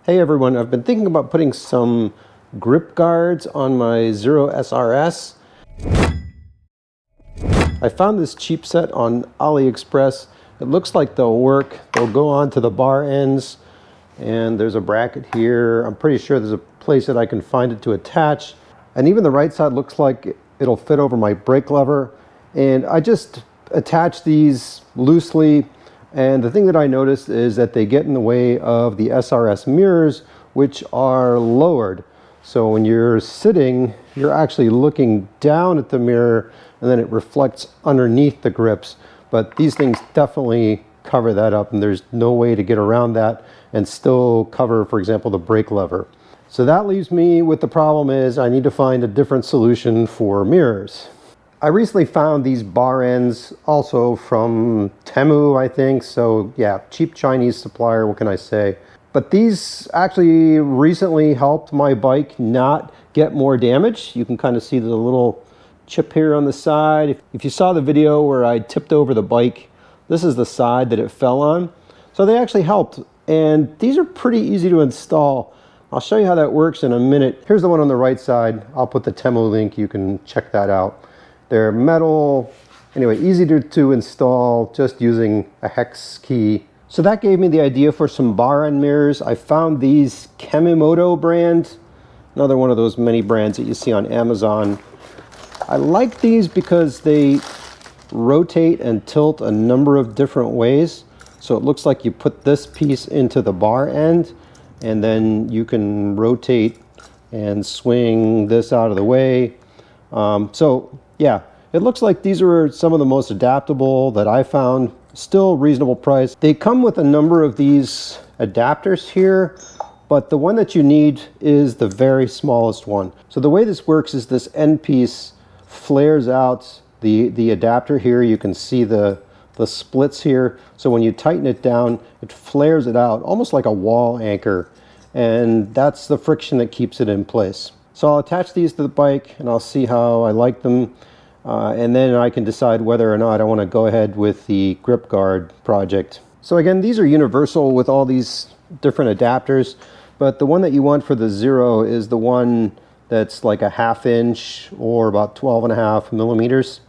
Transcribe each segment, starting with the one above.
Hey everyone, I've been thinking about putting some grip guards on my Zero SRS. I found this cheap set on AliExpress. It looks like they'll work. They'll go on to the bar ends, and there's a bracket here. I'm pretty sure there's a place that I can find it to attach. And even the right side looks like it'll fit over my brake lever. And I just attach these loosely. And the thing that I noticed is that they get in the way of the SRS mirrors, which are lowered. So when you're sitting, you're actually looking down at the mirror, and then it reflects underneath the grips. But these things definitely cover that up, and there's no way to get around that and still cover, for example, the brake lever. So that leaves me with the problem is I need to find a different solution for mirrors. I recently found these bar ends also from Temu, I think. So yeah, cheap Chinese supplier, what can I say? But these actually recently helped my bike not get more damage. You can kind of see the little chip here on the side. If you saw the video where I tipped over the bike, this is the side that it fell on. So they actually helped. And these are pretty easy to install. I'll show you how that works in a minute. Here's the one on the right side. I'll put the Temu link. You can check that out. They're metal, anyway, easy to install just using a hex key. So that gave me the idea for some bar end mirrors. I found these Kemimoto brand, another one of those many brands that you see on Amazon. I like these because they rotate and tilt a number of different ways. So it looks like you put this piece into the bar end, and then you can rotate and swing this out of the way. So yeah, it looks like these are some of the most adaptable that I found. Still reasonable price. They come with a number of these adapters here, but the one that you need is the very smallest one. So the way this works is this end piece flares out the adapter here. You can see the splits here. So when you tighten it down, it flares it out almost like a wall anchor, and that's the friction that keeps it in place. So I'll attach these to the bike and I'll see how I like them. And then I can decide whether or not I want to go ahead with the grip guard project. So again, these are universal with all these different adapters, but the one that you want for the Zero is the one that's like a 1/2 inch or about 12.5 millimeters.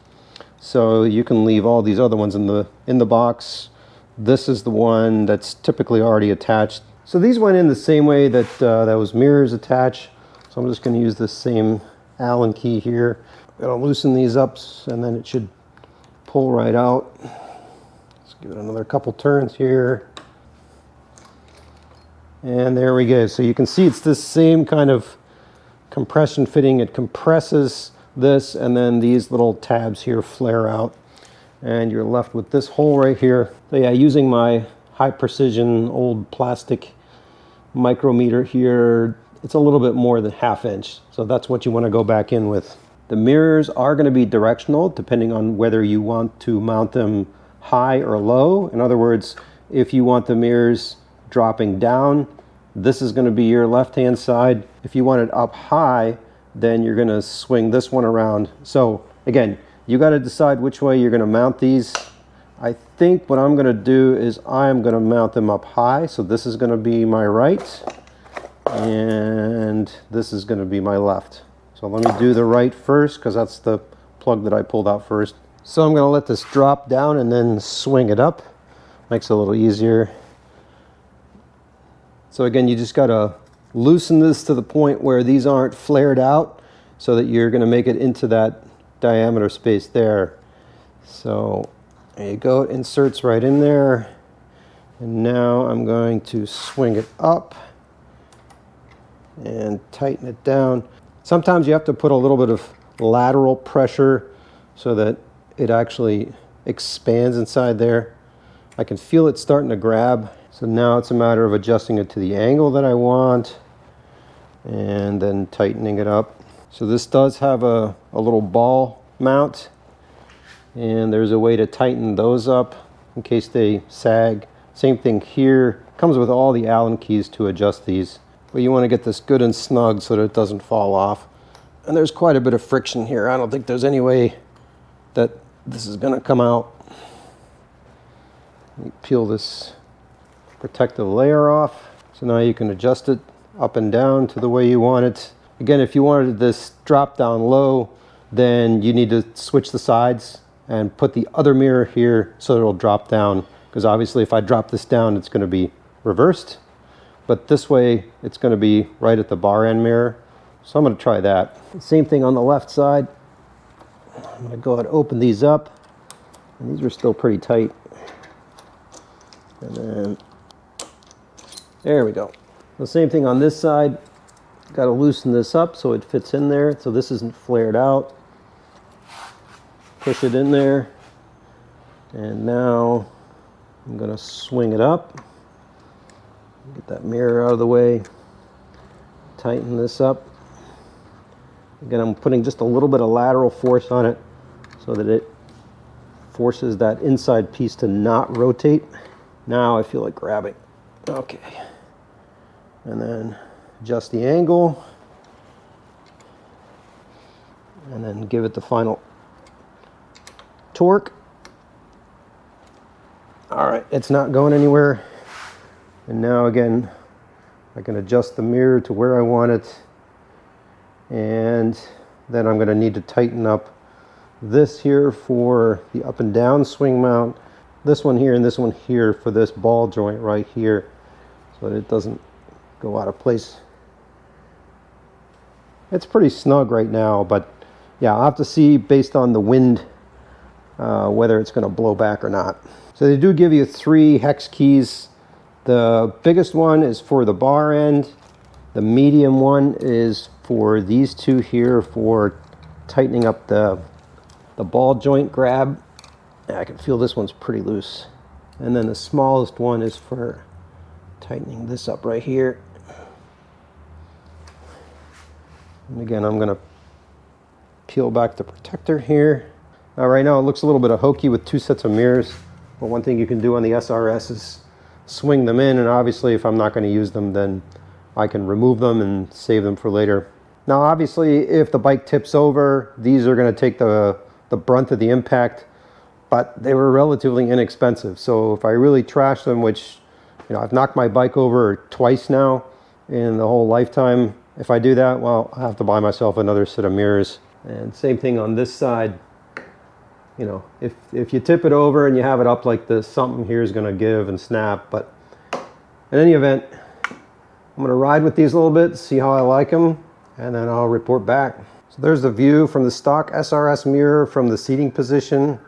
So you can leave all these other ones in the box. This is the one that's typically already attached. So these went in the same way that those mirrors attach. So I'm just going to use this same Allen key here. I'm going to loosen these up, and then it should pull right out. Let's give it another couple turns here. And there we go. So you can see it's this same kind of compression fitting. It compresses this, and then these little tabs here flare out. And you're left with this hole right here. So yeah, using my high precision old plastic micrometer here, it's a little bit more than 1/2 inch. So that's what you want to go back in with. The mirrors are going to be directional depending on whether you want to mount them high or low. In other words, if you want the mirrors dropping down, this is going to be your left-hand side. If you want it up high, then you're going to swing this one around. So again, you got to decide which way you're going to mount these. I think what I'm going to do is I'm going to mount them up high. So this is going to be my right, and this is going to be my left. So let me do the right first, because that's the plug that I pulled out first. So I'm going to let this drop down and then swing it up. Makes it a little easier. So again, you just got to loosen this to the point where these aren't flared out, so that you're going to make it into that diameter space there. So there you go, it inserts right in there. And now I'm going to swing it up and tighten it down. Sometimes you have to put a little bit of lateral pressure so that it actually expands inside there. I can feel it starting to grab. So now it's a matter of adjusting it to the angle that I want and then tightening it up. So this does have a little ball mount, and there's a way to tighten those up in case they sag. Same thing here. Comes with all the Allen keys to adjust these. But you want to get this good and snug so that it doesn't fall off. And there's quite a bit of friction here. I don't think there's any way that this is going to come out. Let me peel this protective layer off. So now you can adjust it up and down to the way you want it. Again, if you wanted this drop down low, then you need to switch the sides and put the other mirror here so it'll drop down. Because obviously if I drop this down, it's going to be reversed. But this way, it's going to be right at the bar end mirror. So I'm going to try that. Same thing on the left side. I'm going to go ahead and open these up. And these are still pretty tight. And then, there we go. The same thing on this side. Got to loosen this up so it fits in there. So this isn't flared out. Push it in there. And now I'm going to swing it up. Get that mirror out of the way. Tighten this up. Again, I'm putting just a little bit of lateral force on it so that it forces that inside piece to not rotate. Now I feel like grabbing. Okay. And then adjust the angle. And then give it the final torque. All right, it's not going anywhere. And now again, I can adjust the mirror to where I want it. And then I'm going to need to tighten up this here for the up and down swing mount. This one here and this one here for this ball joint right here, so that it doesn't go out of place. It's pretty snug right now, but yeah, I'll have to see based on the wind whether it's going to blow back or not. So they do give you 3 hex keys. The biggest one is for the bar end. The medium one is for these 2 here for tightening up the ball joint grab. Yeah, I can feel this one's pretty loose. And then the smallest one is for tightening this up right here. And again, I'm gonna peel back the protector here. Now right now it looks a little bit of hokey with 2 sets of mirrors, but one thing you can do on the SRS is swing them in, and obviously if I'm not going to use them, then I can remove them and save them for later. Now obviously if the bike tips over, these are going to take the brunt of the impact, but they were relatively inexpensive. So if I really trash them, which, you know, I've knocked my bike over twice now in the whole lifetime, if I do that, well, I have to buy myself another set of mirrors. And same thing on this side. You know, if you tip it over and you have it up like this, something here is going to give and snap. But in any event, I'm going to ride with these a little bit, see how I like them, and then I'll report back. So there's the view from the stock SRS mirror from the seating position.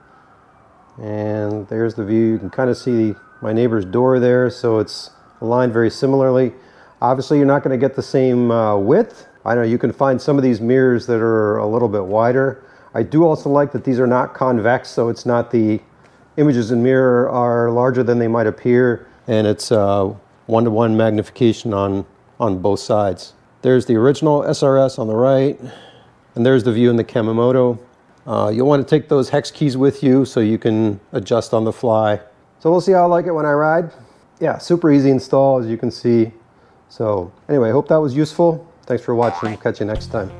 And there's the view. You can kind of see my neighbor's door there, so it's aligned very similarly. Obviously, you're not going to get the same width. I know you can find some of these mirrors that are a little bit wider. I do also like that these are not convex, so it's not the images in mirror are larger than they might appear, and it's 1-to-1 magnification on both sides. There's the original SRS on the right, and there's the view in the Kemimoto. You'll want to take those hex keys with you so you can adjust on the fly. So we'll see how I like it when I ride. Yeah, super easy install, as you can see. So anyway, hope that was useful. Thanks for watching. Catch you next time.